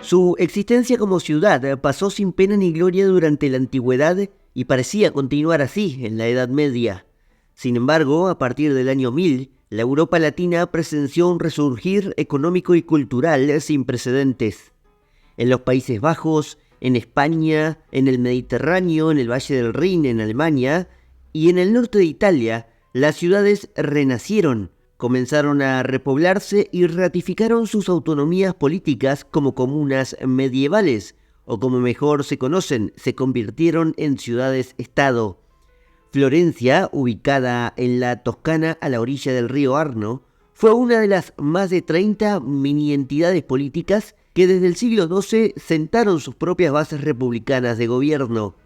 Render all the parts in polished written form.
Su existencia como ciudad pasó sin pena ni gloria durante la antigüedad y parecía continuar así en la Edad Media. Sin embargo, a partir del año 1000, la Europa latina presenció un resurgir económico y cultural sin precedentes. En los Países Bajos, en España, en el Mediterráneo, en el Valle del Rin, en Alemania y en el norte de Italia, las ciudades renacieron, comenzaron a repoblarse y ratificaron sus autonomías políticas como comunas medievales, o como mejor se conocen, se convirtieron en ciudades-estado. Florencia, ubicada en la Toscana a la orilla del río Arno, fue una de las más de 30 mini-entidades políticas que desde el siglo XII sentaron sus propias bases republicanas de gobierno.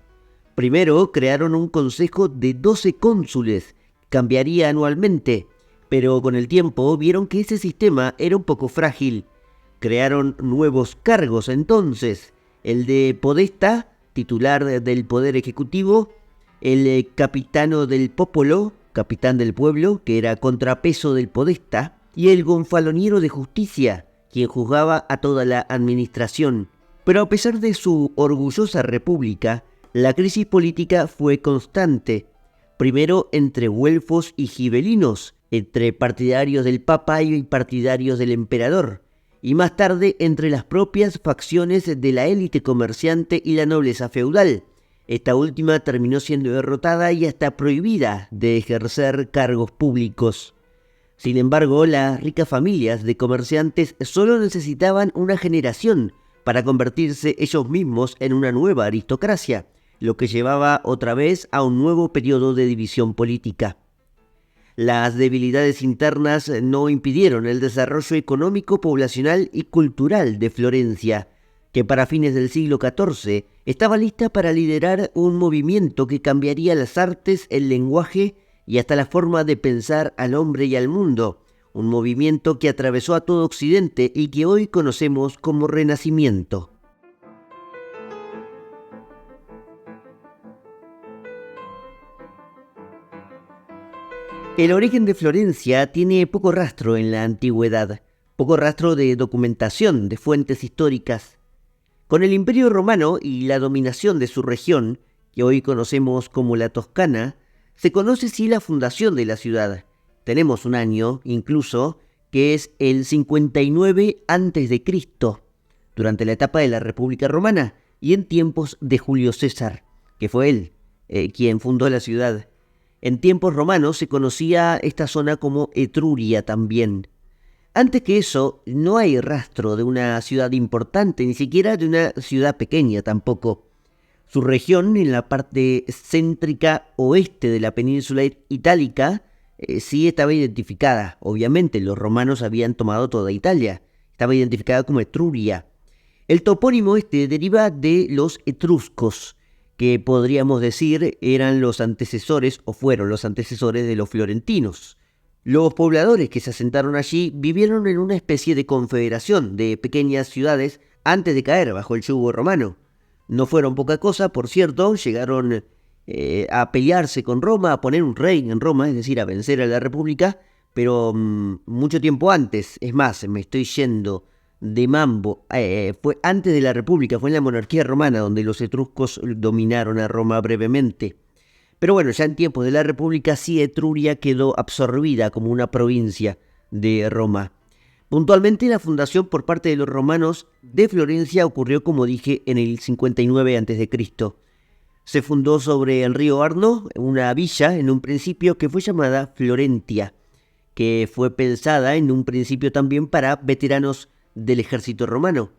Primero crearon un consejo de 12 cónsules, cambiaría anualmente, pero con el tiempo vieron que ese sistema era un poco frágil. Crearon nuevos cargos entonces, el de podesta, titular del Poder Ejecutivo, el capitano del popolo, capitán del pueblo, que era contrapeso del podesta, y el gonfaloniero de justicia, quien juzgaba a toda la administración. Pero a pesar de su orgullosa república, la crisis política fue constante, primero entre güelfos y gibelinos, entre partidarios del Papa y partidarios del emperador, y más tarde entre las propias facciones de la élite comerciante y la nobleza feudal. Esta última terminó siendo derrotada y hasta prohibida de ejercer cargos públicos. Sin embargo, las ricas familias de comerciantes solo necesitaban una generación para convertirse ellos mismos en una nueva aristocracia, lo que llevaba otra vez a un nuevo periodo de división política. Las debilidades internas no impidieron el desarrollo económico, poblacional y cultural de Florencia, que para fines del siglo XIV estaba lista para liderar un movimiento que cambiaría las artes, el lenguaje y hasta la forma de pensar al hombre y al mundo, un movimiento que atravesó a todo Occidente y que hoy conocemos como Renacimiento. El origen de Florencia tiene poco rastro en la antigüedad, poco rastro de documentación, de fuentes históricas. Con el Imperio Romano y la dominación de su región, que hoy conocemos como la Toscana, se conoce sí la fundación de la ciudad. Tenemos un año, incluso, que es el 59 a.C., durante la etapa de la República Romana y en tiempos de Julio César, que fue él quien fundó la ciudad. En tiempos romanos se conocía esta zona como Etruria también. Antes que eso, no hay rastro de una ciudad importante, ni siquiera de una ciudad pequeña tampoco. Su región, en la parte céntrica oeste de la península itálica, sí estaba identificada. Obviamente, los romanos habían tomado toda Italia. Estaba identificada como Etruria. El topónimo este deriva de los etruscos, que podríamos decir eran los antecesores o fueron los antecesores de los florentinos. Los pobladores que se asentaron allí vivieron en una especie de confederación de pequeñas ciudades antes de caer bajo el yugo romano. No fueron poca cosa, por cierto, llegaron a pelearse con Roma, a poner un rey en Roma, es decir, a vencer a la República, pero mucho tiempo antes. Es más, me estoy yendo de mambo, fue antes de la República, fue en la monarquía romana donde los etruscos dominaron a Roma brevemente. Pero bueno, ya en tiempos de la República sí Etruria quedó absorbida como una provincia de Roma. Puntualmente la fundación por parte de los romanos de Florencia ocurrió, como dije, en el 59 a.C. Se fundó sobre el río Arno, una villa en un principio que fue llamada Florentia, que fue pensada en un principio también para veteranos del ejército romano.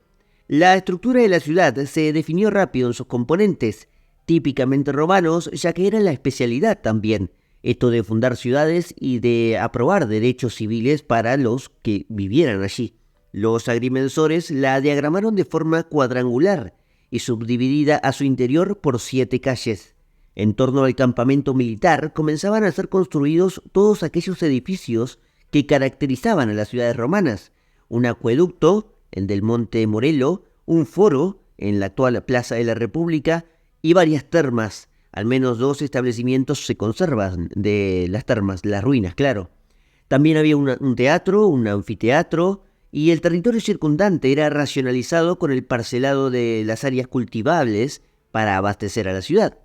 La estructura de la ciudad se definió rápido en sus componentes, típicamente romanos, ya que era la especialidad también, esto de fundar ciudades y de aprobar derechos civiles para los que vivieran allí. Los agrimensores la diagramaron de forma cuadrangular y subdividida a su interior por 7 calles. En torno al campamento militar comenzaban a ser construidos todos aquellos edificios que caracterizaban a las ciudades romanas: un acueducto, el del Monte Morello, un foro en la actual Plaza de la República y varias termas. Al menos 2 establecimientos se conservan de las termas, las ruinas, claro. También había un teatro, un anfiteatro y el territorio circundante era racionalizado con el parcelado de las áreas cultivables para abastecer a la ciudad.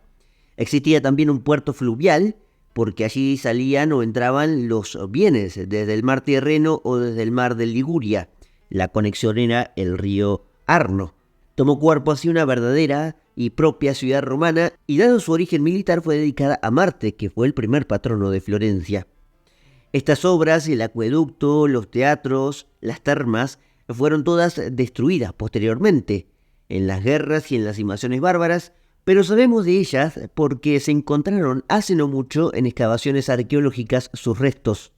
Existía también un puerto fluvial, porque allí salían o entraban los bienes desde el mar Tirreno o desde el mar de Liguria. La conexión era el río Arno. Tomó cuerpo así una verdadera y propia ciudad romana, y dado su origen militar fue dedicada a Marte, que fue el primer patrono de Florencia. Estas obras, el acueducto, los teatros, las termas, fueron todas destruidas posteriormente, en las guerras y en las invasiones bárbaras, pero sabemos de ellas porque se encontraron hace no mucho en excavaciones arqueológicas sus restos.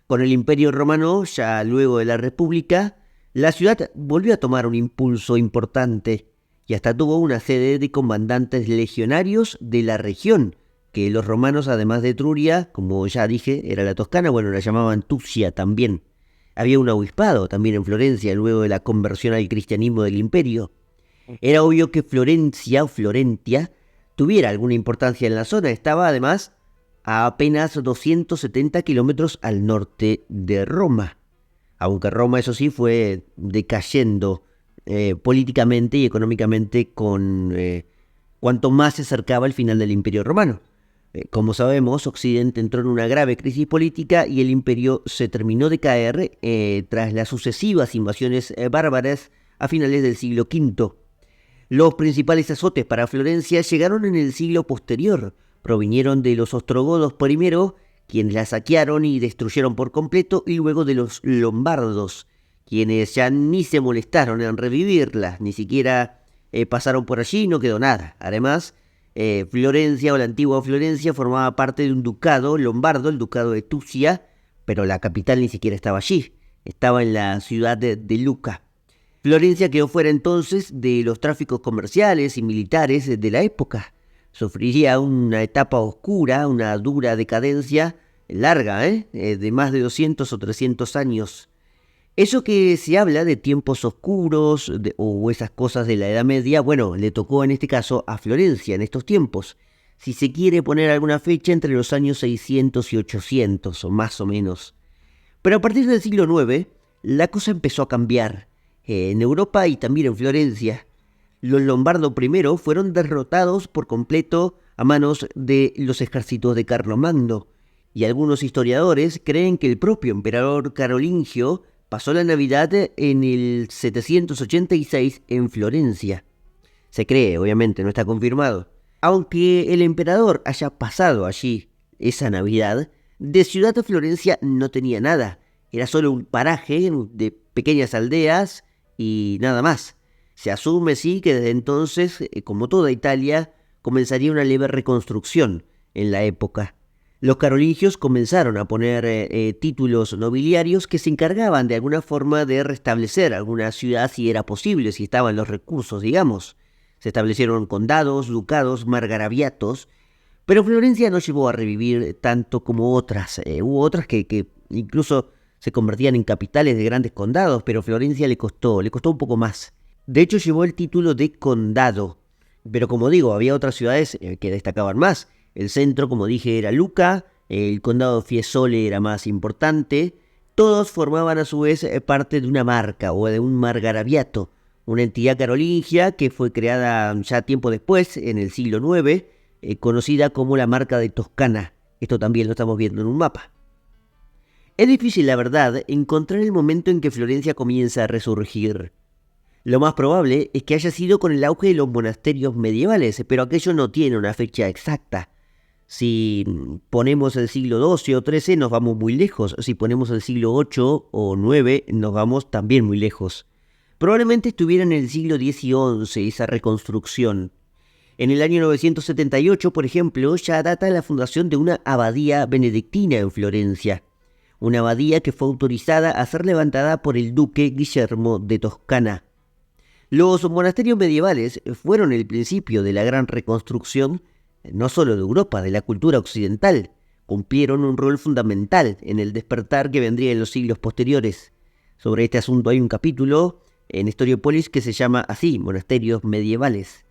Con el Imperio Romano, ya luego de la República, la ciudad volvió a tomar un impulso importante y hasta tuvo una sede de comandantes legionarios de la región, que los romanos, además de Etruria, como ya dije, era la Toscana, bueno, la llamaban Tucia también. Había un obispado también en Florencia luego de la conversión al cristianismo del imperio. Era obvio que Florencia o Florentia tuviera alguna importancia en la zona. Estaba además a apenas 270 kilómetros al norte de Roma. Aunque Roma, eso sí, fue decayendo políticamente y económicamente con cuanto más se acercaba el final del Imperio Romano. Como sabemos, Occidente entró en una grave crisis política y el imperio se terminó de caer tras las sucesivas invasiones bárbaras a finales del siglo V. Los principales azotes para Florencia llegaron en el siglo posterior. Provinieron de los ostrogodos primero, quienes la saquearon y destruyeron por completo, y luego de los lombardos, quienes ya ni se molestaron en revivirla, ni siquiera pasaron por allí y no quedó nada. Además, Florencia o la antigua Florencia formaba parte de un ducado lombardo, el ducado de Tucia, pero la capital ni siquiera estaba allí, estaba en la ciudad de Luca. Florencia quedó fuera entonces de los tráficos comerciales y militares de la época. Sufriría una etapa oscura, una dura decadencia larga, de más de 200 o 300 años. Eso que se habla de tiempos oscuros o esas cosas de la Edad Media, bueno, le tocó en este caso a Florencia en estos tiempos. Si se quiere poner alguna fecha entre los años 600 y 800 o más o menos. Pero a partir del siglo IX, la cosa empezó a cambiar. En Europa y también en Florencia. Los lombardos primero fueron derrotados por completo a manos de los ejércitos de Carlomagno, y algunos historiadores creen que el propio emperador carolingio pasó la Navidad en el 786 en Florencia. Se cree, obviamente, no está confirmado. Aunque el emperador haya pasado allí esa Navidad, de ciudad de Florencia no tenía nada. Era solo un paraje de pequeñas aldeas y nada más. Se asume, sí, que desde entonces, como toda Italia, comenzaría una leve reconstrucción en la época. Los carolingios comenzaron a poner títulos nobiliarios que se encargaban de alguna forma de restablecer alguna ciudad si era posible, si estaban los recursos, digamos. Se establecieron condados, ducados, margraviatos, pero Florencia no llegó a revivir tanto como otras. Hubo otras que incluso se convertían en capitales de grandes condados, pero Florencia le costó un poco más. De hecho, llevó el título de condado. Pero como digo, había otras ciudades que destacaban más. El centro, como dije, era Luca, el condado Fiesole era más importante. Todos formaban a su vez parte de una marca o de un margraviato, una entidad carolingia que fue creada ya tiempo después, en el siglo IX, conocida como la Marca de Toscana. Esto también lo estamos viendo en un mapa. Es difícil, la verdad, encontrar el momento en que Florencia comienza a resurgir. Lo más probable es que haya sido con el auge de los monasterios medievales, pero aquello no tiene una fecha exacta. Si ponemos el siglo XII o XIII nos vamos muy lejos, si ponemos el siglo VIII o IX nos vamos también muy lejos. Probablemente estuviera en el siglo X y XI esa reconstrucción. En el año 978, por ejemplo, ya data la fundación de una abadía benedictina en Florencia. Una abadía que fue autorizada a ser levantada por el duque Guillermo de Toscana. Los monasterios medievales fueron el principio de la gran reconstrucción, no solo de Europa, de la cultura occidental. Cumplieron un rol fundamental en el despertar que vendría en los siglos posteriores. Sobre este asunto hay un capítulo en Historiopolis que se llama así, Monasterios Medievales.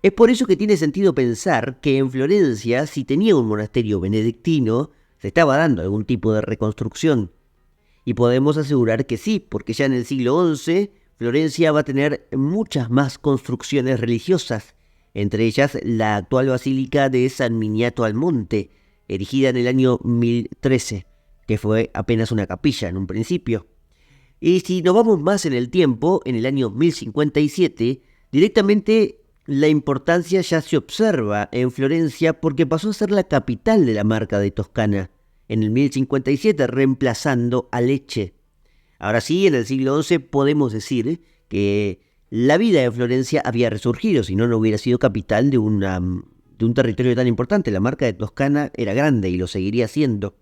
Es por eso que tiene sentido pensar que en Florencia, si tenía un monasterio benedictino, se estaba dando algún tipo de reconstrucción. Y podemos asegurar que sí, porque ya en el siglo XI Florencia va a tener muchas más construcciones religiosas, entre ellas la actual Basílica de San Miniato al Monte, erigida en el año 1013, que fue apenas una capilla en un principio. Y si nos vamos más en el tiempo, en el año 1057, directamente la importancia ya se observa en Florencia porque pasó a ser la capital de la Marca de Toscana, en el 1057 reemplazando a Lecce. Ahora sí, en el siglo XI podemos decir que la vida de Florencia había resurgido, si no, no hubiera sido capital de un territorio tan importante. La Marca de Toscana era grande y lo seguiría siendo.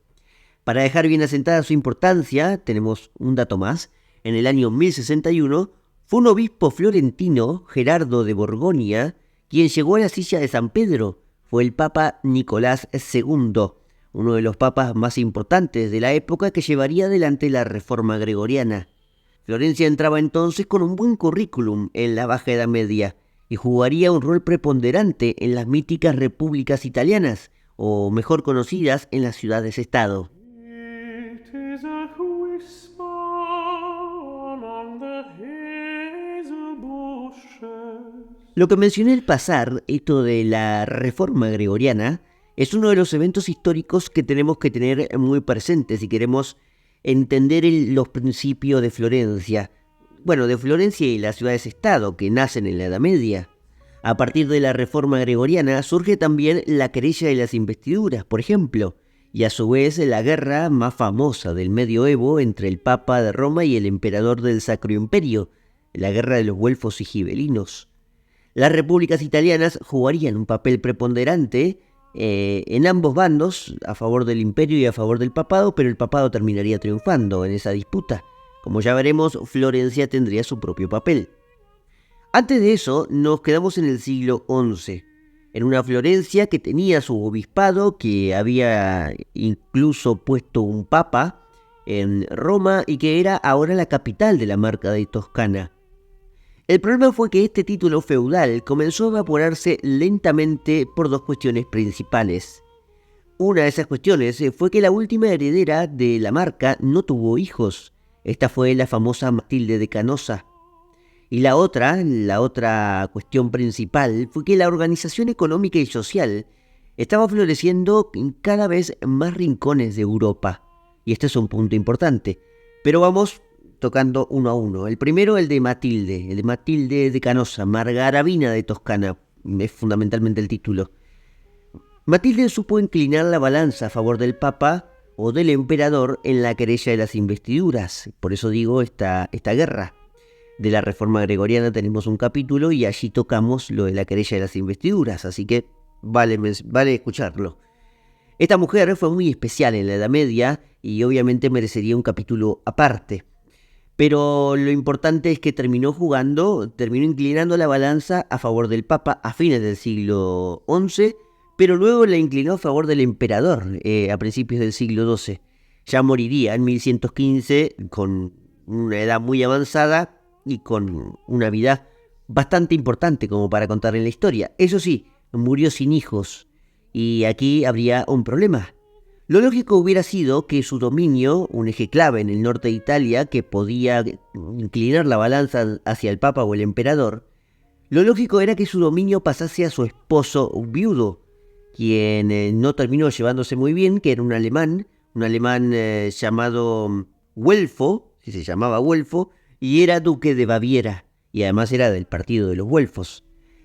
Para dejar bien asentada su importancia, tenemos un dato más. En el año 1061 fue un obispo florentino, Gerardo de Borgoña, quien llegó a la silla de San Pedro. Fue el Papa Nicolás II, uno de los papas más importantes de la época que llevaría adelante la Reforma Gregoriana. Florencia entraba entonces con un buen currículum en la Baja Edad Media y jugaría un rol preponderante en las míticas repúblicas italianas, o mejor conocidas en las ciudades-estado. Lo que mencioné al pasar, esto de la Reforma Gregoriana, es uno de los eventos históricos que tenemos que tener muy presentes si queremos entender los principios de Florencia. Bueno, de Florencia y las ciudades-estado que nacen en la Edad Media. A partir de la Reforma Gregoriana surge también la querella de las investiduras, por ejemplo, y a su vez la guerra más famosa del medioevo entre el Papa de Roma y el emperador del Sacro Imperio, la guerra de los güelfos y gibelinos. Las repúblicas italianas jugarían un papel preponderante en ambos bandos, a favor del imperio y a favor del papado, pero el papado terminaría triunfando en esa disputa. Como ya veremos, Florencia tendría su propio papel. Antes de eso, nos quedamos en el siglo XI, en una Florencia que tenía su obispado, que había incluso puesto un papa en Roma y que era ahora la capital de la Marca de Toscana. El problema fue que este título feudal comenzó a evaporarse lentamente por dos cuestiones principales. Una de esas cuestiones fue que la última heredera de la Marca no tuvo hijos. Esta fue la famosa Matilde de Canossa. Y la otra cuestión principal fue que la organización económica y social estaba floreciendo en cada vez más rincones de Europa. Y este es un punto importante. Pero vamos tocando uno a uno. El primero, el de Matilde de Canossa, Margarabina de Toscana, es fundamentalmente el título. Matilde supo inclinar la balanza a favor del Papa o del emperador en la querella de las investiduras. Por eso digo esta guerra. De la Reforma Gregoriana tenemos un capítulo y allí tocamos lo de la querella de las investiduras, así que vale escucharlo. Esta mujer fue muy especial en la Edad Media y obviamente merecería un capítulo aparte. Pero lo importante es que terminó inclinando la balanza a favor del Papa a fines del siglo XI, pero luego la inclinó a favor del emperador a principios del siglo XII. Ya moriría en 1115 con una edad muy avanzada y con una vida bastante importante como para contar en la historia. Eso sí, murió sin hijos y aquí habría un problema. Lo lógico hubiera sido que su dominio, un eje clave en el norte de Italia que podía inclinar la balanza hacia el Papa o el emperador, lo lógico era que su dominio pasase a su esposo viudo, quien no terminó llevándose muy bien, que era un alemán llamado Güelfo, si se llamaba Güelfo, y era duque de Baviera, y además era del partido de los güelfos.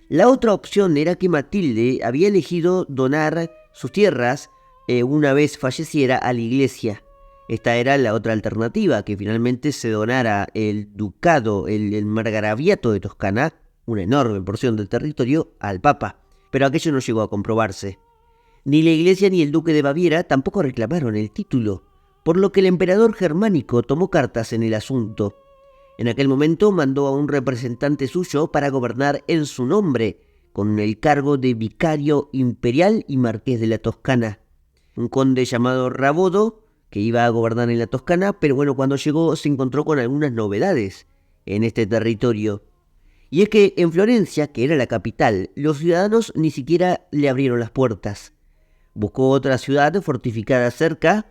La otra opción era que Matilde había elegido donar sus tierras una vez falleciera a la iglesia. Esta era la otra alternativa, que finalmente se donara el ducado, el margraviato de Toscana, una enorme porción del territorio, al Papa. Pero aquello no llegó a comprobarse. Ni la iglesia ni el duque de Baviera tampoco reclamaron el título, por lo que el emperador germánico tomó cartas en el asunto. En aquel momento mandó a un representante suyo para gobernar en su nombre, con el cargo de vicario imperial y marqués de la Toscana. Un conde llamado Rabodo, que iba a gobernar en la Toscana, pero bueno, cuando llegó se encontró con algunas novedades en este territorio. Y es que en Florencia, que era la capital, los ciudadanos ni siquiera le abrieron las puertas. Buscó otra ciudad fortificada cerca,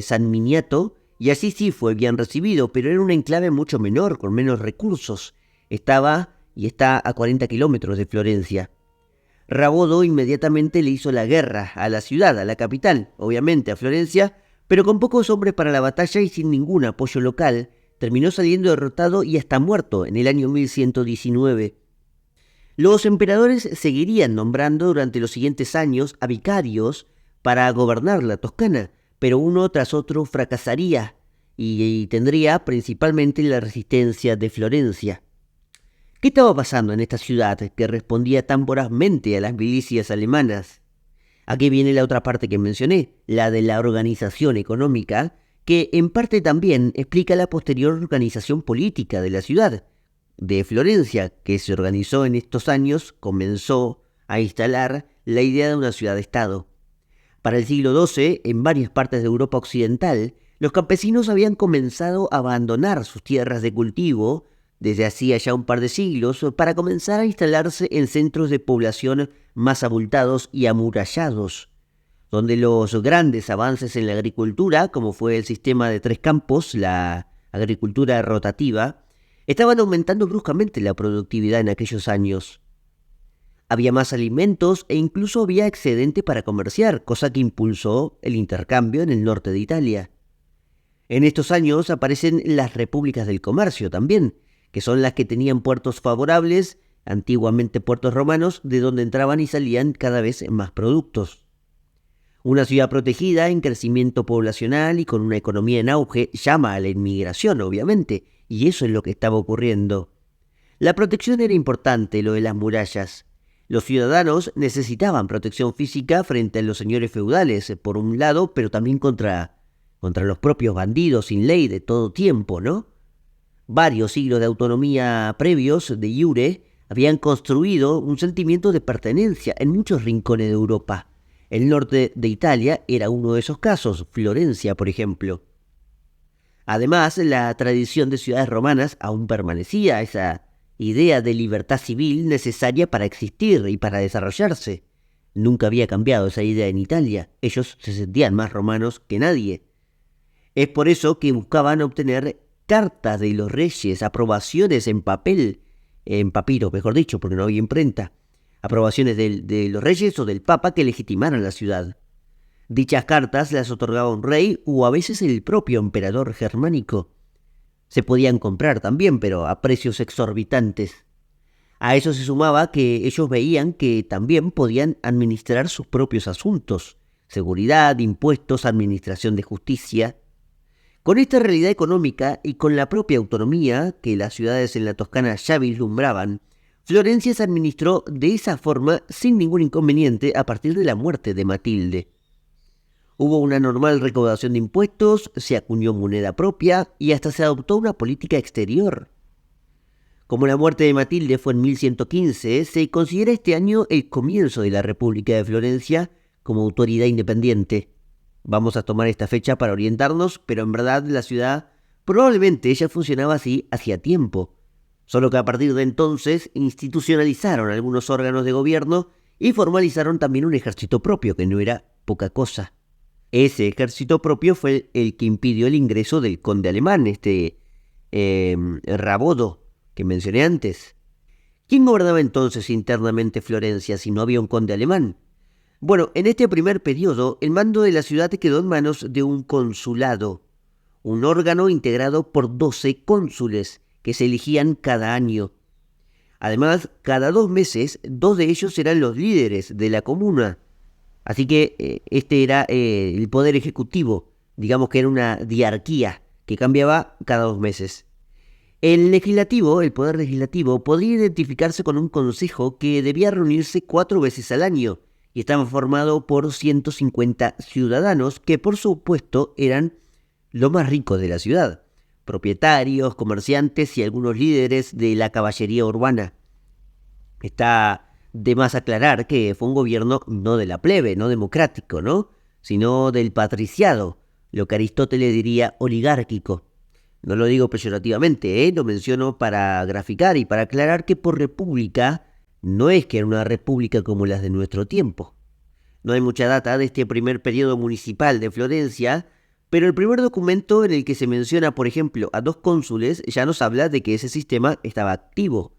San Miniato, y así sí fue bien recibido, pero era un enclave mucho menor, con menos recursos. Estaba y está a 40 kilómetros de Florencia. Rabodo inmediatamente le hizo la guerra a la ciudad, a la capital, obviamente a Florencia, pero con pocos hombres para la batalla y sin ningún apoyo local, terminó saliendo derrotado y hasta muerto en el año 1119. Los emperadores seguirían nombrando durante los siguientes años a vicarios para gobernar la Toscana, pero uno tras otro fracasaría y tendría principalmente la resistencia de Florencia. ¿Qué estaba pasando en esta ciudad que respondía tan vorazmente a las milicias alemanas? Aquí viene la otra parte que mencioné, la de la organización económica, que en parte también explica la posterior organización política de la ciudad. De Florencia, que se organizó en estos años, comenzó a instalar la idea de una ciudad-estado. Para el siglo XII, en varias partes de Europa occidental, los campesinos habían comenzado a abandonar sus tierras de cultivo desde hacía ya un par de siglos para comenzar a instalarse en centros de población más abultados y amurallados, donde los grandes avances en la agricultura, como fue el sistema de tres campos, la agricultura rotativa, estaban aumentando bruscamente la productividad en aquellos años. Había más alimentos e incluso había excedente para comerciar, cosa que impulsó el intercambio en el norte de Italia. En estos años aparecen las repúblicas del comercio también, que son las que tenían puertos favorables, antiguamente puertos romanos, de donde entraban y salían cada vez más productos. Una ciudad protegida, en crecimiento poblacional y con una economía en auge, llama a la inmigración, obviamente, y eso es lo que estaba ocurriendo. La protección era importante, lo de las murallas. Los ciudadanos necesitaban protección física frente a los señores feudales, por un lado, pero también contra los propios bandidos sin ley de todo tiempo, ¿no? Varios siglos de autonomía previos, de iure, habían construido un sentimiento de pertenencia en muchos rincones de Europa. El norte de Italia era uno de esos casos, Florencia, por ejemplo. Además, la tradición de ciudades romanas aún permanecía, esa idea de libertad civil necesaria para existir y para desarrollarse. Nunca había cambiado esa idea en Italia. Ellos se sentían más romanos que nadie. Es por eso que buscaban obtener cartas de los reyes, aprobaciones en papel, en papiro, mejor dicho, porque no había imprenta, aprobaciones de los reyes o del papa que legitimaran la ciudad. Dichas cartas las otorgaba un rey o a veces el propio emperador germánico. Se podían comprar también, pero a precios exorbitantes. A eso se sumaba que ellos veían que también podían administrar sus propios asuntos, seguridad, impuestos, administración de justicia. Con esta realidad económica y con la propia autonomía que las ciudades en la Toscana ya vislumbraban, Florencia se administró de esa forma sin ningún inconveniente a partir de la muerte de Matilde. Hubo una normal recaudación de impuestos, se acuñó moneda propia y hasta se adoptó una política exterior. Como la muerte de Matilde fue en 1115, se considera este año el comienzo de la República de Florencia como autoridad independiente. Vamos a tomar esta fecha para orientarnos, pero en verdad la ciudad probablemente ya funcionaba así hacía tiempo, solo que a partir de entonces institucionalizaron algunos órganos de gobierno y formalizaron también un ejército propio, que no era poca cosa. Ese ejército propio fue el que impidió el ingreso del conde alemán, Rabodo, que mencioné antes. ¿Quién gobernaba entonces internamente Florencia si no había un conde alemán? Bueno, en este primer periodo, el mando de la ciudad quedó en manos de un consulado, un órgano integrado por 12 cónsules que se elegían cada año. Además, cada 2 meses, 2 de ellos eran los líderes de la comuna. Así que este era el poder ejecutivo, digamos que era una diarquía que cambiaba cada 2 meses. El legislativo, el poder legislativo, podría identificarse con un consejo que debía reunirse 4 veces al año y estaba formado por 150 ciudadanos que por supuesto eran los más ricos de la ciudad, propietarios, comerciantes y algunos líderes de la caballería urbana. Está de más aclarar que fue un gobierno no de la plebe, no democrático, ¿no?, sino del patriciado, lo que Aristóteles diría oligárquico. No lo digo peyorativamente, lo menciono para graficar y para aclarar que por república no es que era una república como las de nuestro tiempo. No hay mucha data de este primer periodo municipal de Florencia, Pero el primer documento en el que se menciona, por ejemplo, a 2 cónsules, ya nos habla de que ese sistema estaba activo.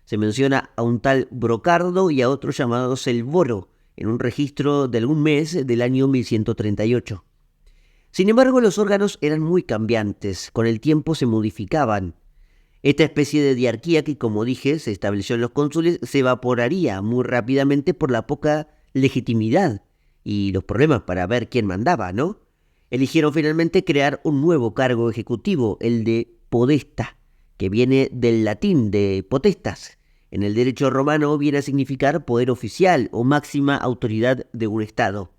Se menciona a un tal Brocardo y a otro llamado Selboro, en un registro de algún mes del año 1138. Sin embargo, los órganos eran muy cambiantes, con el tiempo se modificaban. Esta especie de diarquía que, como dije, se estableció en los cónsules, se evaporaría muy rápidamente por la poca legitimidad y los problemas para ver quién mandaba, ¿no? Eligieron finalmente crear un nuevo cargo ejecutivo, el de podesta, que viene del latín de potestas. En el derecho romano viene a significar poder oficial o máxima autoridad de un estado.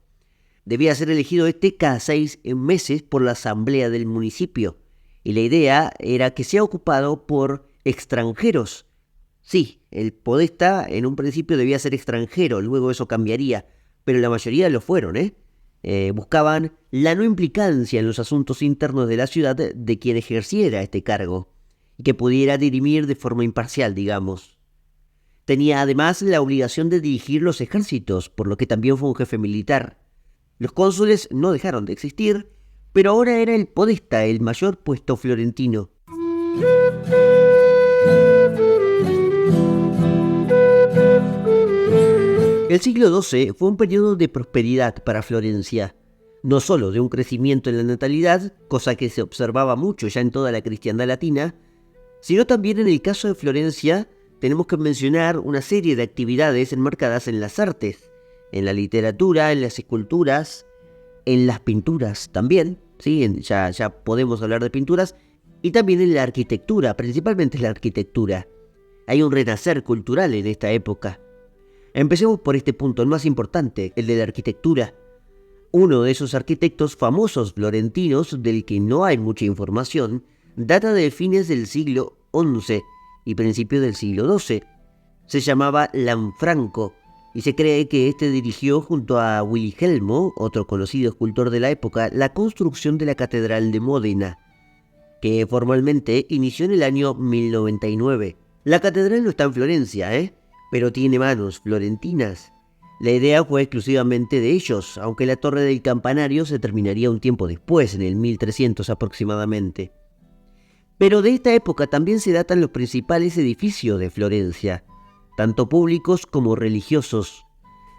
Debía ser elegido cada 6 meses por la asamblea del municipio, y la idea era que sea ocupado por extranjeros. Sí, el podesta en un principio debía ser extranjero, luego eso cambiaría, pero la mayoría lo fueron, buscaban la no implicancia en los asuntos internos de la ciudad de quien ejerciera este cargo, y que pudiera dirimir de forma imparcial, digamos. Tenía además la obligación de dirigir los ejércitos, por lo que también fue un jefe militar. Los cónsules no dejaron de existir, pero ahora era el podesta el mayor puesto florentino. El siglo XII fue un periodo de prosperidad para Florencia, no solo de un crecimiento en la natalidad, cosa que se observaba mucho ya en toda la cristiandad latina, sino también en el caso de Florencia tenemos que mencionar una serie de actividades enmarcadas en las artes, en la literatura, en las esculturas, en las pinturas también, ¿sí? Ya podemos hablar de pinturas, y también en la arquitectura, principalmente en la arquitectura. Hay un renacer cultural en esta época. Empecemos por este punto, el más importante, el de la arquitectura. Uno de esos arquitectos famosos florentinos, del que no hay mucha información, data de fines del siglo XI y principios del siglo XII. Se llamaba Lanfranco, y se cree que este dirigió junto a Wilhelmo, otro conocido escultor de la época, la construcción de la Catedral de Módena, que formalmente inició en el año 1099. La catedral no está en Florencia, pero tiene manos florentinas. La idea fue exclusivamente de ellos, aunque la torre del campanario se terminaría un tiempo después, en el 1300 aproximadamente. Pero de esta época también se datan los principales edificios de Florencia, tanto públicos como religiosos.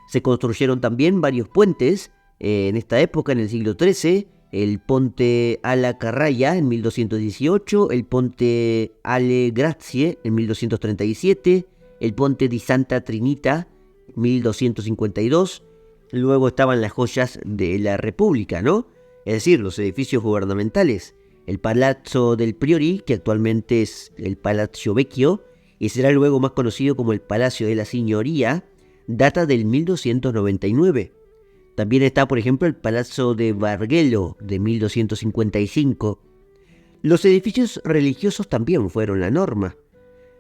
Se construyeron también varios puentes en esta época, en el siglo XIII, el Ponte alla Carraia en 1218, el Ponte alle Grazie en 1237, el Ponte di Santa Trinita 1252, luego estaban las joyas de la República, ¿no? Es decir, los edificios gubernamentales, el Palazzo del Priori, que actualmente es el Palazzo Vecchio, y será luego más conocido como el Palacio de la Signoria, data del 1299. También está, por ejemplo, el Palazzo de Bargello, de 1255. Los edificios religiosos también fueron la norma.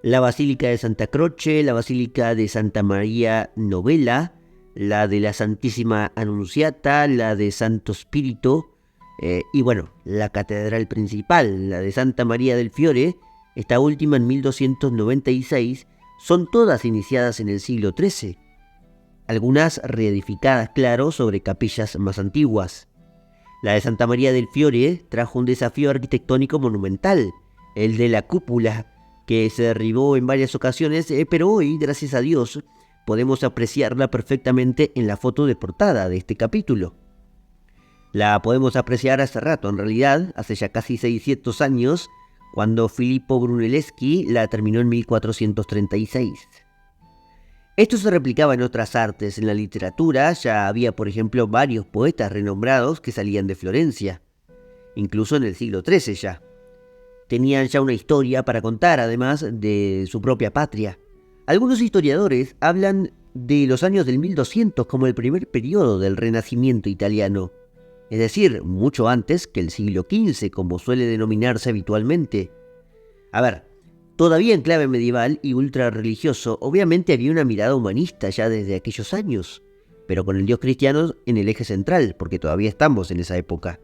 La Basílica de Santa Croce, la Basílica de Santa María Novella, la de la Santísima Annunziata, la de Santo Spirito, y bueno, la catedral principal, la de Santa María del Fiore, esta última en 1296, son todas iniciadas en el siglo XIII. Algunas reedificadas, claro, sobre capillas más antiguas. La de Santa María del Fiore trajo un desafío arquitectónico monumental, el de la cúpula, que se derribó en varias ocasiones, pero hoy, gracias a Dios, podemos apreciarla perfectamente en la foto de portada de este capítulo. La podemos apreciar hace rato, en realidad, hace ya casi 600 años, cuando Filippo Brunelleschi la terminó en 1436. Esto se replicaba en otras artes. En la literatura ya había, por ejemplo, varios poetas renombrados que salían de Florencia, incluso en el siglo XIII ya. Tenían ya una historia para contar, además de su propia patria. Algunos historiadores hablan de los años del 1200 como el primer periodo del Renacimiento italiano, es decir, mucho antes que el siglo XV, como suele denominarse habitualmente. A ver, todavía en clave medieval y ultra religioso, obviamente había una mirada humanista ya desde aquellos años, pero con el dios cristiano en el eje central, porque todavía estamos en esa época.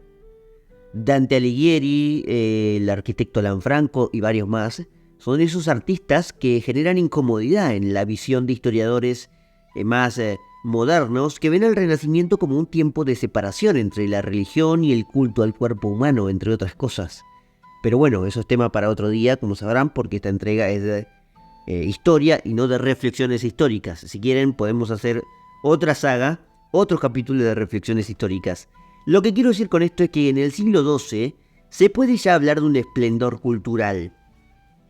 Dante Alighieri, el arquitecto Lanfranco y varios más, son esos artistas que generan incomodidad en la visión de historiadores más modernos que ven al Renacimiento como un tiempo de separación entre la religión y el culto al cuerpo humano, entre otras cosas. Pero bueno, eso es tema para otro día, como sabrán, porque esta entrega es de historia y no de reflexiones históricas. Si quieren, podemos hacer otra saga, otro capítulo de reflexiones históricas. Lo que quiero decir con esto es que en el siglo XII se puede ya hablar de un esplendor cultural.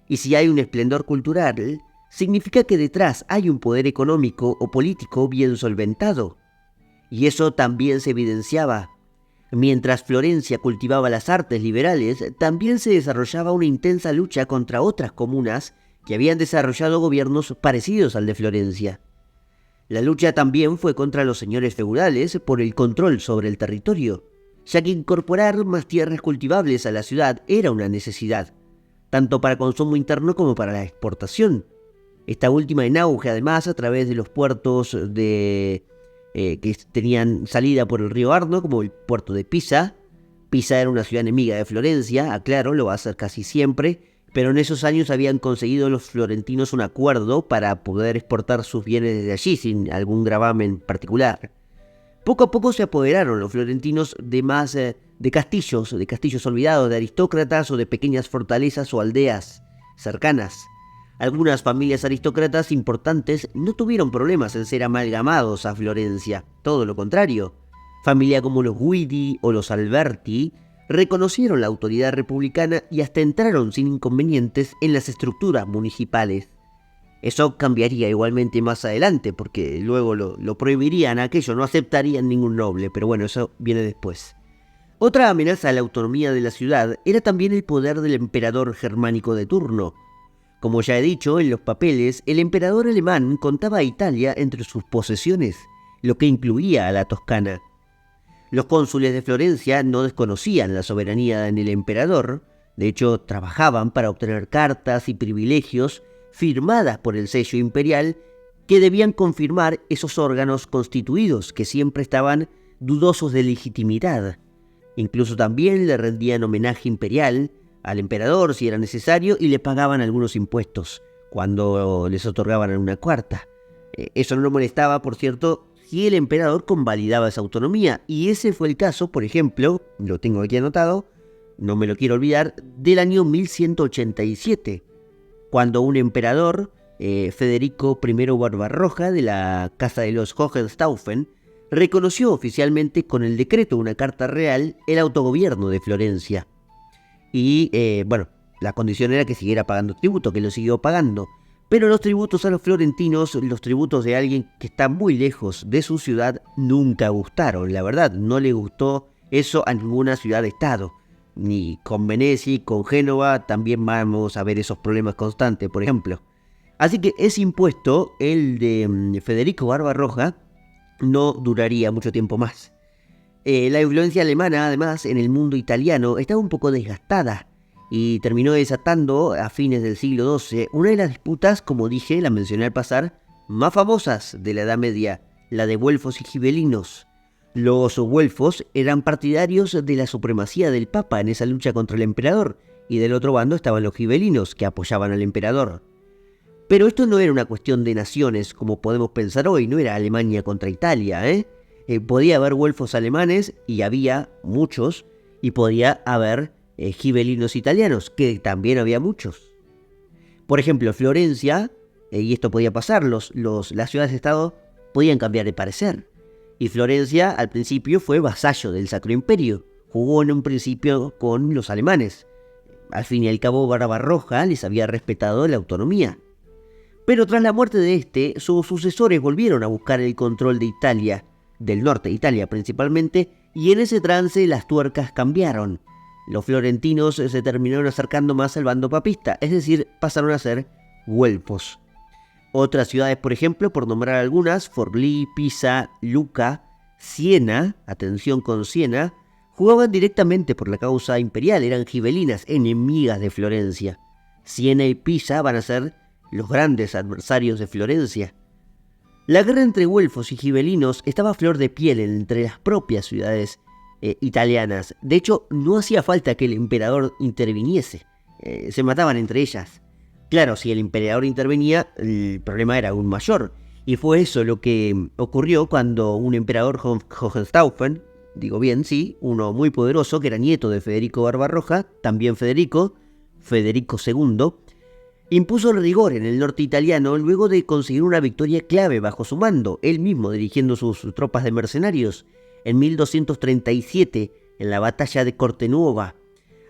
Y si hay un esplendor cultural, significa que detrás hay un poder económico o político bien solventado. Y eso también se evidenciaba. Mientras Florencia cultivaba las artes liberales, también se desarrollaba una intensa lucha contra otras comunas que habían desarrollado gobiernos parecidos al de Florencia. La lucha también fue contra los señores feudales por el control sobre el territorio, ya que incorporar más tierras cultivables a la ciudad era una necesidad, tanto para consumo interno como para la exportación. Esta última en auge además a través de los puertos que tenían salida por el río Arno, como el puerto de Pisa. Pisa era una ciudad enemiga de Florencia, aclaro, lo va a ser casi siempre, pero en esos años habían conseguido los florentinos un acuerdo para poder exportar sus bienes desde allí sin algún gravamen particular. Poco a poco se apoderaron los florentinos de castillos olvidados, de aristócratas o de pequeñas fortalezas o aldeas cercanas. Algunas familias aristócratas importantes no tuvieron problemas en ser amalgamados a Florencia, todo lo contrario. Familias como los Guidi o los Alberti reconocieron la autoridad republicana y hasta entraron sin inconvenientes en las estructuras municipales. Eso cambiaría igualmente más adelante, porque luego lo prohibirían aquello, no aceptarían ningún noble, pero bueno, eso viene después. Otra amenaza a la autonomía de la ciudad era también el poder del emperador germánico de turno. Como ya he dicho en los papeles, el emperador alemán contaba a Italia entre sus posesiones, lo que incluía a la Toscana. Los cónsules de Florencia no desconocían la soberanía en el emperador, de hecho trabajaban para obtener cartas y privilegios firmadas por el sello imperial que debían confirmar esos órganos constituidos que siempre estaban dudosos de legitimidad. Incluso también le rendían homenaje imperial al emperador si era necesario y le pagaban algunos impuestos cuando les otorgaban una cuarta. Eso no lo molestaba, por cierto, si el emperador convalidaba esa autonomía, y ese fue el caso, por ejemplo, lo tengo aquí anotado, no me lo quiero olvidar, del año 1187, cuando un emperador, Federico I Barbarroja, de la Casa de los Hohenstaufen, reconoció oficialmente con el decreto una carta real el autogobierno de Florencia. Y, la condición era que siguiera pagando tributo, que lo siguió pagando. Pero los tributos a los florentinos, los tributos de alguien que está muy lejos de su ciudad, nunca gustaron. La verdad, no le gustó eso a ninguna ciudad-estado. Ni con Venecia y con Génova también vamos a ver esos problemas constantes, por ejemplo. Así que ese impuesto, el de Federico Barbarroja, no duraría mucho tiempo más. La influencia alemana, además, en el mundo italiano estaba un poco desgastada y terminó desatando a fines del siglo XII una de las disputas, como dije, la mencioné al pasar, más famosas de la Edad Media, la de güelfos y gibelinos. Los güelfos eran partidarios de la supremacía del Papa en esa lucha contra el emperador, y del otro bando estaban los gibelinos, que apoyaban al emperador. Pero esto no era una cuestión de naciones, como podemos pensar hoy, no era Alemania contra Italia, podía haber güelfos alemanes, y había muchos, y podía haber gibelinos italianos, que también había muchos. Por ejemplo, Florencia, y esto podía pasar, las ciudades-estado podían cambiar de parecer. Y Florencia al principio fue vasallo del Sacro Imperio, jugó en un principio con los alemanes. Al fin y al cabo Barbarroja les había respetado la autonomía. Pero tras la muerte de sus sucesores volvieron a buscar el control de Italia, del norte de Italia principalmente, y en ese trance las tuercas cambiaron. Los florentinos se terminaron acercando más al bando papista, es decir, pasaron a ser güelfos. Otras ciudades, por ejemplo, por nombrar algunas, Forlì, Pisa, Lucca, Siena, atención con Siena, jugaban directamente por la causa imperial, eran gibelinas, enemigas de Florencia. Siena y Pisa van a ser los grandes adversarios de Florencia. La guerra entre güelfos y gibelinos estaba a flor de piel entre las propias ciudades italianas. De hecho, no hacía falta que el emperador interviniese. Se mataban entre ellas. Claro, si el emperador intervenía, el problema era aún mayor. Y fue eso lo que ocurrió cuando un emperador Hohenstaufen, digo bien, sí, uno muy poderoso, que era nieto de Federico Barbarroja, también Federico II, impuso el rigor en el norte italiano luego de conseguir una victoria clave bajo su mando, él mismo dirigiendo sus tropas de mercenarios, en 1237, en la batalla de Cortenuova.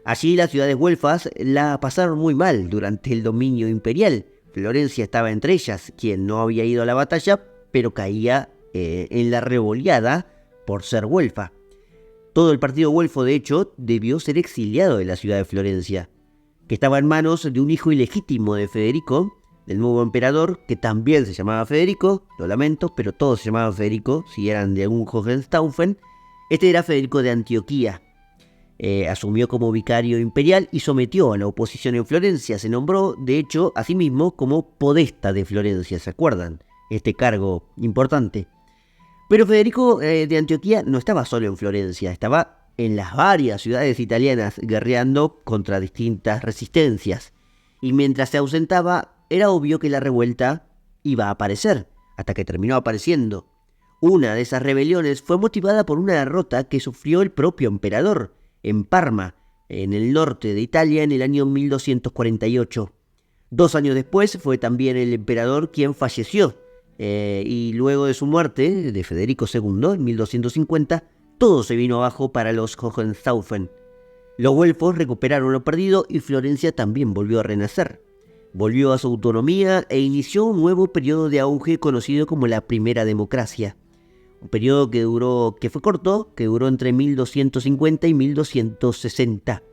Allí las ciudades güelfas la pasaron muy mal durante el dominio imperial. Florencia estaba entre ellas, quien no había ido a la batalla, pero caía en la revoleada por ser güelfa. Todo el partido güelfo, de hecho, debió ser exiliado de la ciudad de Florencia, que estaba en manos de un hijo ilegítimo de Federico, del nuevo emperador, que también se llamaba Federico, lo lamento, pero todos se llamaban Federico, si eran de algún Hohenstaufen. Este era Federico de Antioquía. Asumió como vicario imperial y sometió a la oposición en Florencia. Se nombró, de hecho, a sí mismo como podesta de Florencia, ¿se acuerdan? Este cargo importante. Pero Federico de Antioquía no estaba solo en Florencia, estaba en las varias ciudades italianas guerreando contra distintas resistencias. Y mientras se ausentaba, era obvio que la revuelta iba a aparecer, hasta que terminó apareciendo. Una de esas rebeliones fue motivada por una derrota que sufrió el propio emperador, en Parma, en el norte de Italia, en el año 1248. 2 años después fue también el emperador quien falleció, y luego de su muerte, de Federico II, en 1250, todo se vino abajo para los Hohenstaufen. Los güelfos recuperaron lo perdido y Florencia también volvió a renacer. Volvió a su autonomía e inició un nuevo periodo de auge conocido como la Primera Democracia. Un periodo que fue corto, que duró entre 1250 y 1260.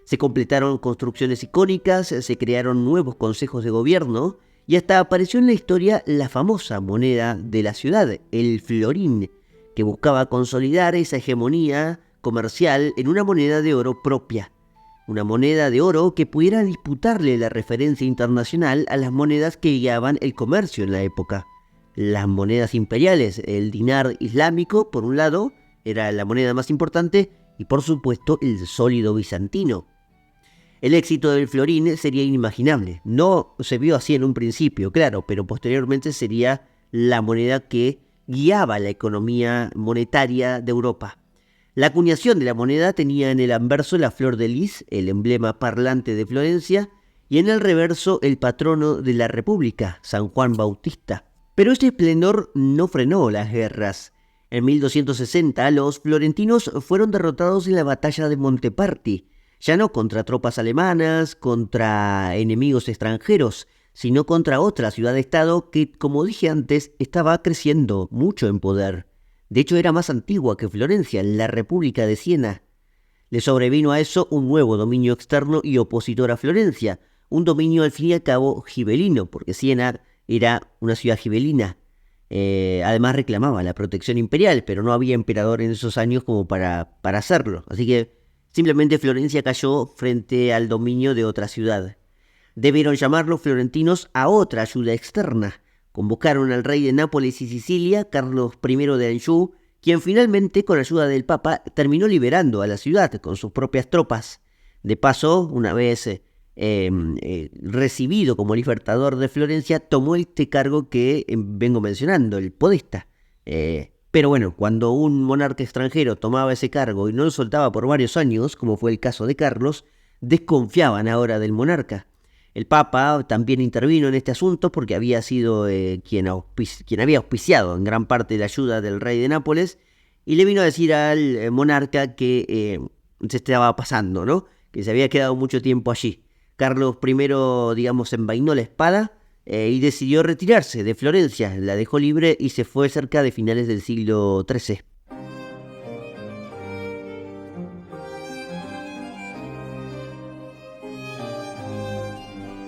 Se completaron construcciones icónicas, se crearon nuevos consejos de gobierno y hasta apareció en la historia la famosa moneda de la ciudad, el florín, que buscaba consolidar esa hegemonía comercial en una moneda de oro propia. Una moneda de oro que pudiera disputarle la referencia internacional a las monedas que guiaban el comercio en la época. Las monedas imperiales, el dinar islámico, por un lado, era la moneda más importante, y por supuesto el sólido bizantino. El éxito del florín sería inimaginable. No se vio así en un principio, claro, pero posteriormente sería la moneda que guiaba la economía monetaria de Europa. La acuñación de la moneda tenía en el anverso la flor de lis, el emblema parlante de Florencia, y en el reverso el patrono de la República, San Juan Bautista. Pero este esplendor no frenó las guerras. En 1260 los florentinos fueron derrotados en la batalla de Monteparti, ya no contra tropas alemanas, contra enemigos extranjeros, sino contra otra ciudad-estado que, como dije antes, estaba creciendo mucho en poder. De hecho, era más antigua que Florencia, la República de Siena. Le sobrevino a eso un nuevo dominio externo y opositor a Florencia, un dominio al fin y al cabo gibelino, porque Siena era una ciudad gibelina. Además reclamaba la protección imperial, pero no había emperador en esos años como para hacerlo. Así que simplemente Florencia cayó frente al dominio de otra ciudad. Debieron llamar los florentinos a otra ayuda externa. Convocaron al rey de Nápoles y Sicilia, Carlos I de Anjou, quien finalmente, con ayuda del Papa, terminó liberando a la ciudad con sus propias tropas. De paso, una vez recibido como libertador de Florencia, tomó este cargo que vengo mencionando, el podesta. Pero bueno, cuando un monarca extranjero tomaba ese cargo y no lo soltaba por varios años, como fue el caso de Carlos, desconfiaban ahora del monarca. El Papa también intervino en este asunto porque había sido quien había auspiciado en gran parte la ayuda del rey de Nápoles, y le vino a decir al monarca que se estaba pasando, ¿no? Que se había quedado mucho tiempo allí. Carlos I, digamos, envainó la espada y decidió retirarse de Florencia, la dejó libre y se fue cerca de finales del siglo XIII.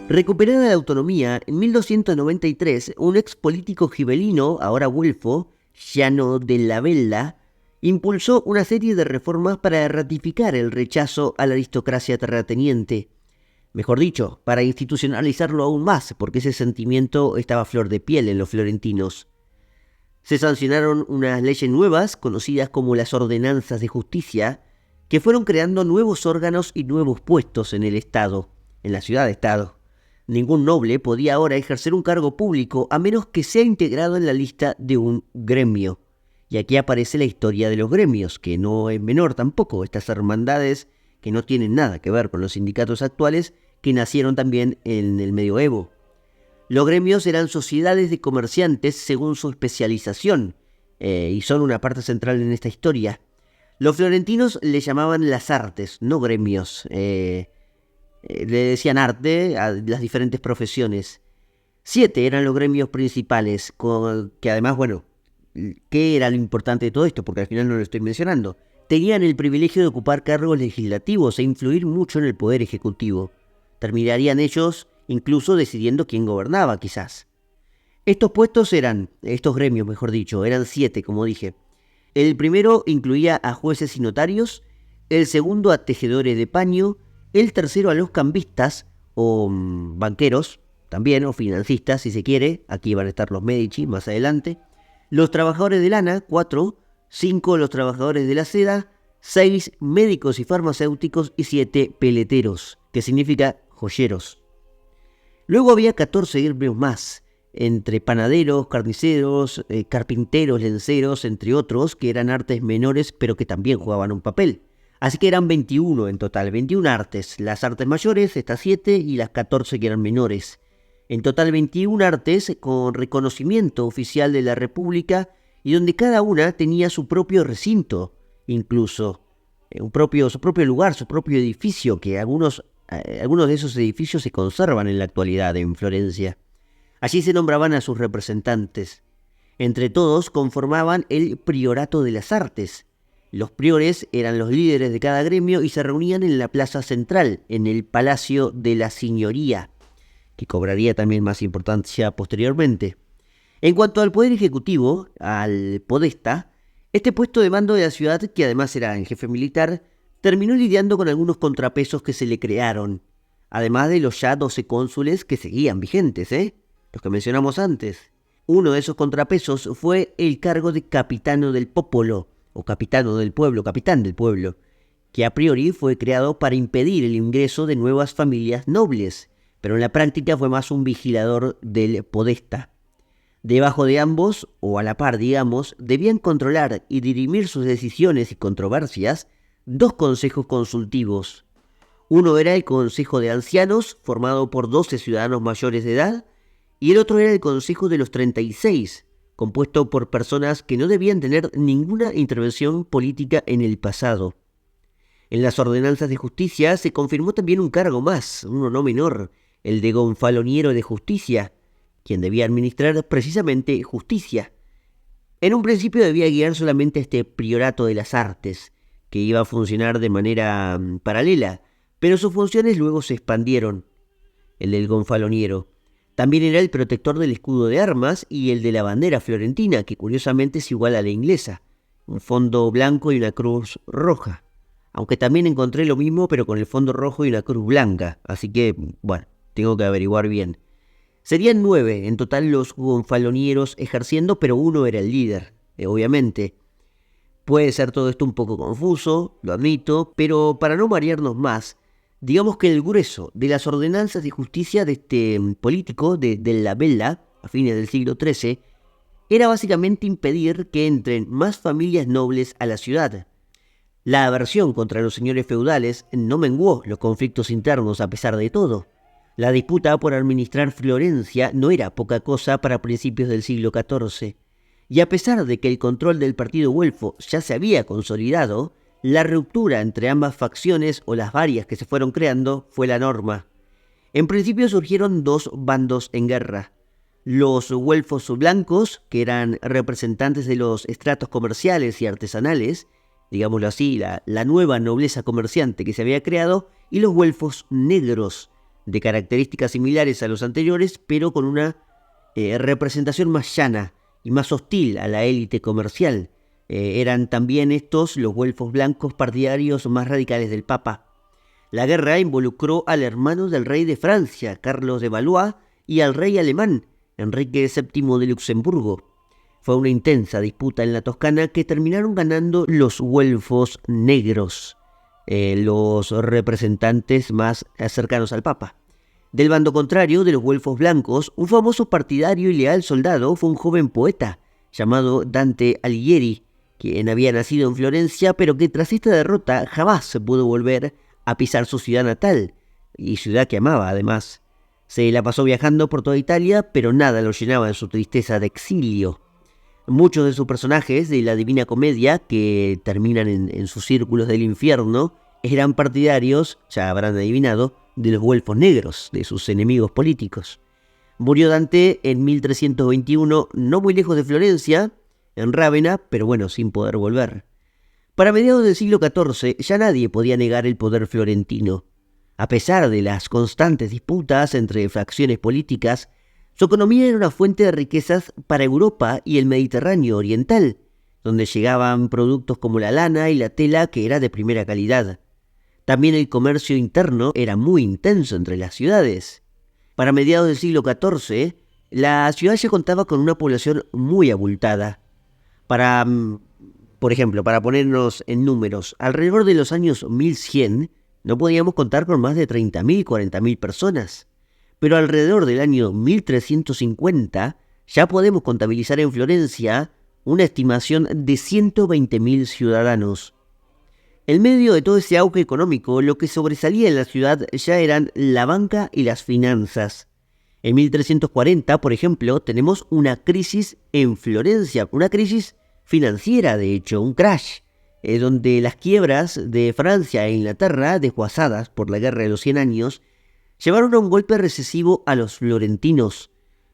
Recuperada la autonomía, en 1293, un ex político gibelino, ahora güelfo, Giano della Bella, impulsó una serie de reformas para ratificar el rechazo a la aristocracia terrateniente. Mejor dicho, para institucionalizarlo aún más, porque ese sentimiento estaba a flor de piel en los florentinos. Se sancionaron unas leyes nuevas, conocidas como las ordenanzas de justicia, que fueron creando nuevos órganos y nuevos puestos en el Estado, en la ciudad-estado. Ningún noble podía ahora ejercer un cargo público a menos que sea integrado en la lista de un gremio. Y aquí aparece la historia de los gremios, que no es menor tampoco, estas hermandades que no tienen nada que ver con los sindicatos actuales, que nacieron también en el medioevo. Los gremios eran sociedades de comerciantes según su especialización, y son una parte central en esta historia. Los florentinos le llamaban las artes, no gremios. Le decían arte a las diferentes profesiones. 7 eran los gremios principales, que además, bueno, ¿qué era lo importante de todo esto? Porque al final no lo estoy mencionando. Tenían el privilegio de ocupar cargos legislativos e influir mucho en el poder ejecutivo. Terminarían ellos incluso decidiendo quién gobernaba, quizás. Estos gremios, mejor dicho, eran 7, como dije. El primero incluía a jueces y notarios, el segundo a tejedores de paño, el tercero a los cambistas o banqueros, también, o financistas si se quiere, aquí van a estar los Medici más adelante, los trabajadores de lana, 4, 5 los trabajadores de la seda, 6 médicos y farmacéuticos y 7 peleteros, que significa joyeros. Luego había 14 gremios más, entre panaderos, carniceros, carpinteros, lenceros, entre otros, que eran artes menores pero que también jugaban un papel. Así que eran 21 en total, 21 artes, las artes mayores, estas 7, y las 14 que eran menores. En total 21 artes con reconocimiento oficial de la República y donde cada una tenía su propio recinto, incluso su propio lugar, su propio edificio, que algunos de esos edificios se conservan en la actualidad en Florencia. Allí se nombraban a sus representantes. Entre todos conformaban el Priorato de las Artes. Los priores eran los líderes de cada gremio y se reunían en la plaza central, en el Palacio de la Signoría, que cobraría también más importancia posteriormente. En cuanto al poder ejecutivo, al podesta, este puesto de mando de la ciudad, que además era el jefe militar, terminó lidiando con algunos contrapesos que se le crearon, además de los ya 12 cónsules que seguían vigentes, los que mencionamos antes. Uno de esos contrapesos fue el cargo de capitano del popolo, o capitano del pueblo, capitán del pueblo, que a priori fue creado para impedir el ingreso de nuevas familias nobles, pero en la práctica fue más un vigilador del podesta. Debajo de ambos, o a la par digamos, debían controlar y dirimir sus decisiones y controversias 2 consejos consultivos. Uno era el Consejo de Ancianos, formado por 12 ciudadanos mayores de edad, y el otro era el Consejo de los 36, compuesto por personas que no debían tener ninguna intervención política en el pasado. En las ordenanzas de justicia se confirmó también un cargo más, uno no menor, el de gonfaloniero de justicia, quien debía administrar precisamente justicia. En un principio debía guiar solamente este priorato de las artes, que iba a funcionar de manera paralela, pero sus funciones luego se expandieron. El del gonfaloniero también era el protector del escudo de armas y el de la bandera florentina, que curiosamente es igual a la inglesa, un fondo blanco y una cruz roja. Aunque también encontré lo mismo, pero con el fondo rojo y una cruz blanca, así que, bueno, tengo que averiguar bien. Serían 9 en total los gonfalonieros ejerciendo, pero uno era el líder, obviamente. Puede ser todo esto un poco confuso, lo admito, pero para no marearnos más, digamos que el grueso de las ordenanzas de justicia de este político de la Bella, a fines del siglo XIII, era básicamente impedir que entren más familias nobles a la ciudad. La aversión contra los señores feudales no menguó los conflictos internos a pesar de todo. La disputa por administrar Florencia no era poca cosa para principios del siglo XIV, y a pesar de que el control del partido güelfo ya se había consolidado, la ruptura entre ambas facciones o las varias que se fueron creando fue la norma. En principio surgieron 2 bandos en guerra. Los güelfos blancos, que eran representantes de los estratos comerciales y artesanales, digámoslo así, la nueva nobleza comerciante que se había creado, y los güelfos negros, de características similares a los anteriores, pero con una representación más llana y más hostil a la élite comercial. Eran también estos los güelfos blancos partidarios más radicales del Papa. La guerra involucró al hermano del rey de Francia, Carlos de Valois, y al rey alemán, Enrique VII de Luxemburgo. Fue una intensa disputa en la Toscana que terminaron ganando los güelfos negros, los representantes más cercanos al Papa. Del bando contrario, de los güelfos blancos, un famoso partidario y leal soldado fue un joven poeta llamado Dante Alighieri, quien había nacido en Florencia, pero que tras esta derrota jamás se pudo volver a pisar su ciudad natal, y ciudad que amaba además. Se la pasó viajando por toda Italia, pero nada lo llenaba en su tristeza de exilio. Muchos de sus personajes de la Divina Comedia, que terminan en sus círculos del infierno, eran partidarios, ya habrán adivinado, de los güelfos negros, de sus enemigos políticos. Murió Dante en 1321, no muy lejos de Florencia, en Rávena, pero bueno, sin poder volver. Para mediados del siglo XIV ya nadie podía negar el poder florentino. A pesar de las constantes disputas entre facciones políticas, su economía era una fuente de riquezas para Europa y el Mediterráneo oriental, donde llegaban productos como la lana y la tela, que era de primera calidad. También el comercio interno era muy intenso entre las ciudades. Para mediados del siglo XIV, la ciudad ya contaba con una población muy abultada. Por ejemplo, para ponernos en números, alrededor de los años 1100 no podíamos contar con más de 30.000, 40.000 personas. Pero alrededor del año 1350 ya podemos contabilizar en Florencia una estimación de 120.000 ciudadanos. En medio de todo ese auge económico, lo que sobresalía en la ciudad ya eran la banca y las finanzas. En 1340, por ejemplo, tenemos una crisis en Florencia, una crisis financiera, de hecho, un crash, donde las quiebras de Francia e Inglaterra, desguazadas por la Guerra de los 100 años, llevaron a un golpe recesivo a los florentinos,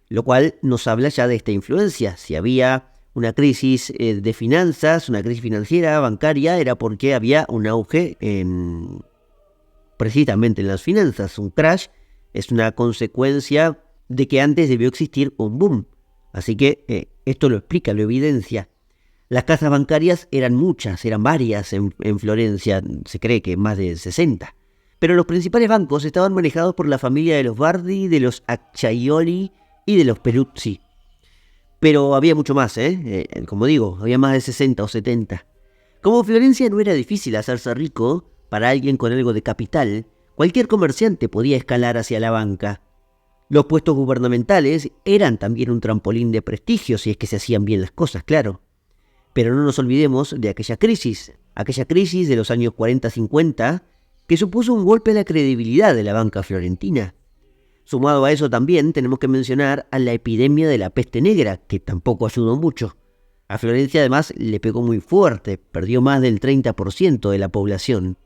lo cual nos habla ya de esta influencia. Si había una crisis de finanzas, una crisis financiera, bancaria, era porque había un auge precisamente en las finanzas. Un crash es una consecuencia de que antes debió existir un boom. Así que esto lo explica, lo evidencia. Las casas bancarias eran muchas, eran varias en Florencia, se cree que más de 60. Pero los principales bancos estaban manejados por la familia de los Bardi, de los Acciaioli y de los Peruzzi. Pero había mucho más, como digo, había más de 60 o 70. Como Florencia no era difícil hacerse rico, para alguien con algo de capital, cualquier comerciante podía escalar hacia la banca. Los puestos gubernamentales eran también un trampolín de prestigio, si es que se hacían bien las cosas, claro. Pero no nos olvidemos de aquella crisis de los años 40-50, que supuso un golpe a la credibilidad de la banca florentina. Sumado a eso también tenemos que mencionar a la epidemia de la peste negra, que tampoco ayudó mucho. A Florencia además le pegó muy fuerte, perdió más del 30% de la población.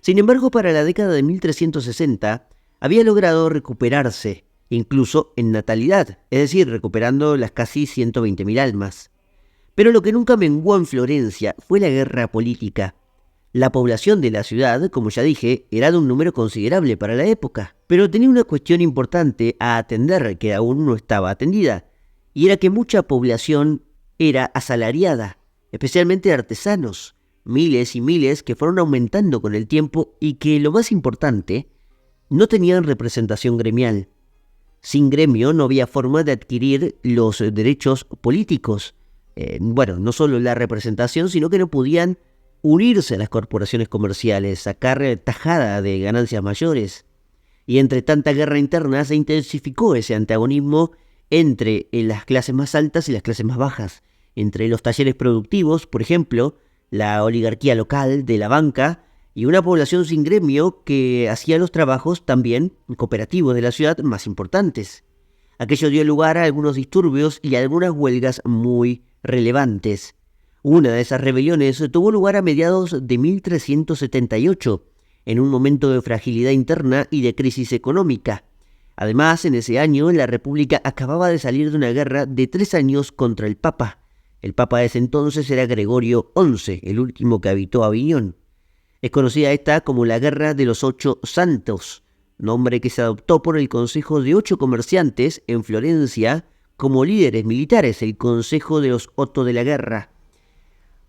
Sin embargo, para la década de 1360 había logrado recuperarse, incluso en natalidad, es decir, recuperando las casi 120.000 almas. Pero lo que nunca menguó en Florencia fue la guerra política. La población de la ciudad, como ya dije, era de un número considerable para la época, pero tenía una cuestión importante a atender que aún no estaba atendida, y era que mucha población era asalariada, especialmente artesanos, miles y miles que fueron aumentando con el tiempo y que, lo más importante, no tenían representación gremial. Sin gremio no había forma de adquirir los derechos políticos. No solo la representación, sino que no podían unirse a las corporaciones comerciales, sacar tajada de ganancias mayores. Y entre tanta guerra interna se intensificó ese antagonismo entre las clases más altas y las clases más bajas, entre los talleres productivos, por ejemplo, la oligarquía local de la banca y una población sin gremio que hacía los trabajos también cooperativos de la ciudad más importantes. Aquello dio lugar a algunos disturbios y a algunas huelgas muy relevantes. Una de esas rebeliones tuvo lugar a mediados de 1378, en un momento de fragilidad interna y de crisis económica. Además, en ese año, la República acababa de salir de una guerra de 3 años contra el Papa. El Papa de ese entonces era Gregorio XI, el último que habitó Aviñón. Es conocida esta como la Guerra de los 8 Santos, nombre que se adoptó por el Consejo de 8 comerciantes en Florencia como líderes militares, el Consejo de los Otto de la Guerra.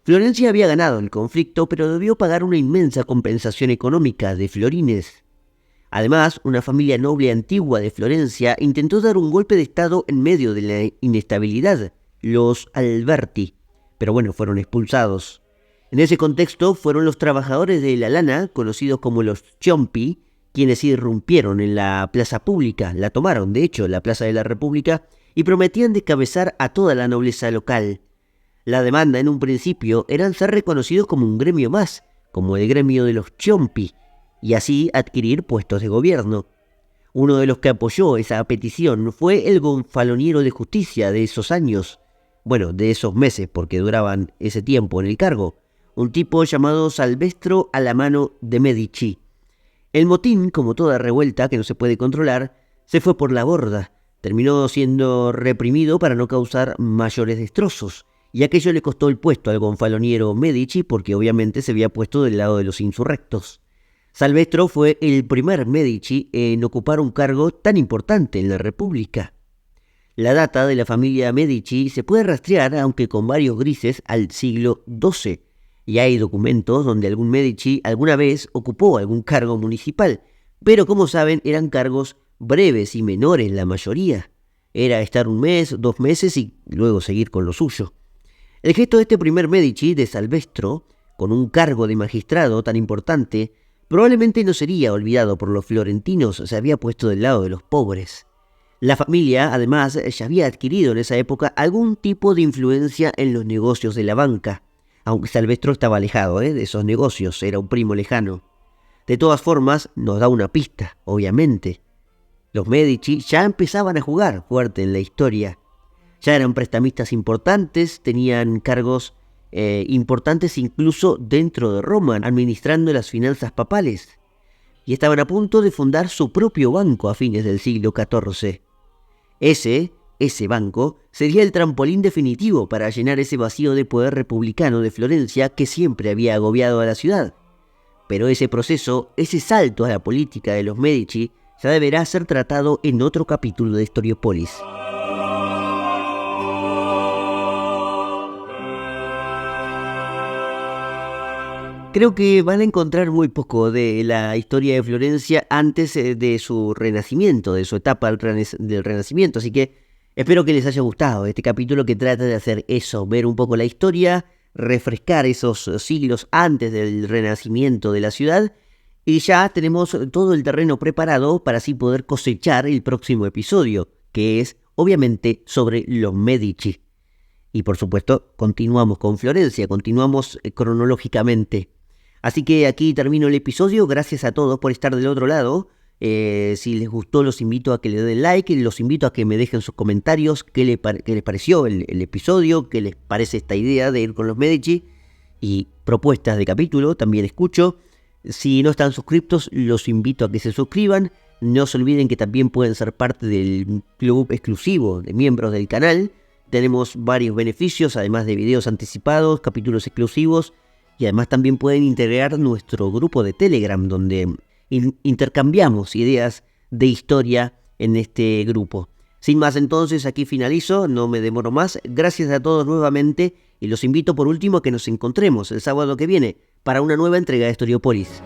Florencia había ganado el conflicto, pero debió pagar una inmensa compensación económica de florines. Además, una familia noble antigua de Florencia intentó dar un golpe de estado en medio de la inestabilidad, los Alberti, pero fueron expulsados. En ese contexto fueron los trabajadores de la lana, conocidos como los Ciompi, quienes irrumpieron en la plaza pública, la tomaron, de hecho, la Plaza de la República, y prometían descabezar a toda la nobleza local. La demanda en un principio era ser reconocidos como un gremio más, como el gremio de los Chompi, y así adquirir puestos de gobierno. Uno de los que apoyó esa petición fue el gonfaloniero de justicia de esos años, bueno, de esos meses, porque duraban ese tiempo en el cargo, un tipo llamado Salvestro Alamano de Medici. El motín, como toda revuelta que no se puede controlar, se fue por la borda. Terminó siendo reprimido para no causar mayores destrozos, y aquello le costó el puesto al gonfaloniero Medici porque obviamente se había puesto del lado de los insurrectos. Salvestro fue el primer Medici en ocupar un cargo tan importante en la República. La data de la familia Medici se puede rastrear, aunque con varios grises, al siglo XII, y hay documentos donde algún Medici alguna vez ocupó algún cargo municipal, pero como saben eran cargos breves y menores la mayoría. Era estar un mes, 2 meses y luego seguir con lo suyo. El gesto de este primer Medici, de Salvestro, con un cargo de magistrado tan importante, probablemente no sería olvidado por los florentinos, se había puesto del lado de los pobres. La familia, además, ya había adquirido en esa época algún tipo de influencia en los negocios de la banca, aunque Salvestro estaba alejado de esos negocios, era un primo lejano. De todas formas, nos da una pista, obviamente. Los Medici ya empezaban a jugar fuerte en la historia. Ya eran prestamistas importantes, tenían cargos importantes incluso dentro de Roma, administrando las finanzas papales. Y estaban a punto de fundar su propio banco a fines del siglo XIV. Ese banco sería el trampolín definitivo para llenar ese vacío de poder republicano de Florencia que siempre había agobiado a la ciudad. Pero ese proceso, ese salto a la política de los Medici, ya deberá ser tratado en otro capítulo de Historiopolis. Creo que van a encontrar muy poco de la historia de Florencia antes de su renacimiento, de su etapa del Renacimiento, así que espero que les haya gustado este capítulo que trata de hacer eso, ver un poco la historia, refrescar esos siglos antes del renacimiento de la ciudad, y ya tenemos todo el terreno preparado para así poder cosechar el próximo episodio, que es obviamente sobre los Medici. Y por supuesto, continuamos con Florencia, continuamos cronológicamente. Así que aquí termino el episodio, gracias a todos por estar del otro lado. Si les gustó los invito a que le den like, los invito a que me dejen sus comentarios, qué les pareció el episodio, qué les parece esta idea de ir con los Medici y propuestas de capítulo, también escucho. Si no están suscriptos, los invito a que se suscriban. No se olviden que también pueden ser parte del club exclusivo de miembros del canal. Tenemos varios beneficios, además de videos anticipados, capítulos exclusivos. Y además también pueden integrar nuestro grupo de Telegram, donde intercambiamos ideas de historia en este grupo. Sin más entonces, aquí finalizo, no me demoro más. Gracias a todos nuevamente y los invito por último a que nos encontremos el sábado que viene para una nueva entrega de Historiopolis.